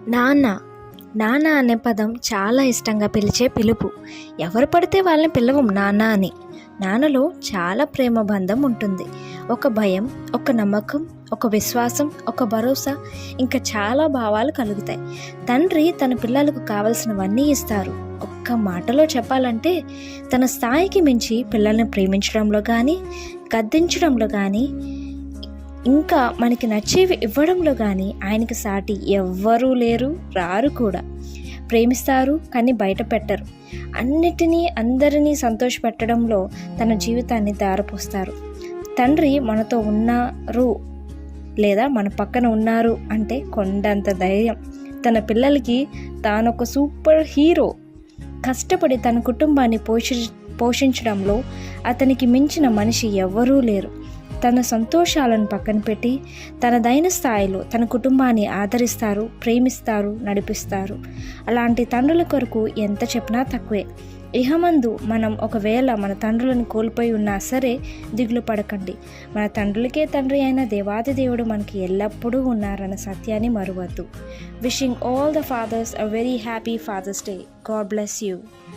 నాన్న. నాన్న అనే పదం చాలా ఇష్టంగా పిలిచే పిలుపు. ఎవరు పడితే వాళ్ళని పిలవం నాన్న అని. నాన్నలో చాలా ప్రేమ బంధం ఉంటుంది. ఒక భయం, ఒక నమ్మకం, ఒక విశ్వాసం, ఒక భరోసా, ఇంకా చాలా భావాలు కలుగుతాయి. తండ్రి తన పిల్లలకు కావలసినవన్నీ ఇస్తారు. ఒక్క మాటలో చెప్పాలంటే తన స్థాయికి మించి పిల్లల్ని ప్రేమించడంలో కానీ, గద్దించడంలో కానీ, ఇంకా మనకి నచ్చేవి ఇవ్వడంలో కానీ ఆయనకి సాటి ఎవ్వరూ లేరు, రారు కూడా. ప్రేమిస్తారు కానీ బయట పెట్టరు. అన్నిటినీ అందరినీ సంతోషపెట్టడంలో తన జీవితాన్ని దారపోస్తారు. తండ్రి మనతో ఉన్నారు లేదా మన పక్కన ఉన్నారు అంటే కొండంత ధైర్యం. తన పిల్లలకి తానొక సూపర్ హీరో. కష్టపడి తన కుటుంబాన్ని పోషించడంలో అతనికి మించిన మనిషి ఎవ్వరూ లేరు. తన సంతోషాలను పక్కన పెట్టి తనదైన స్థాయిలో తన కుటుంబాన్ని ఆదరిస్తారు, ప్రేమిస్తారు, నడిపిస్తారు. అలాంటి తండ్రుల కొరకు ఎంత చెప్పినా తక్కువే. ఇహమందు మనం ఒకవేళ మన తండ్రులను కోల్పోయి ఉన్నా సరే దిగులు పడకండి. మన తండ్రులకే తండ్రి అయిన దేవాది దేవుడు మనకి ఎల్లప్పుడూ ఉన్నారన్న సత్యాన్ని మరువద్దు. Wishing all the fathers a very happy Father's Day. God bless you.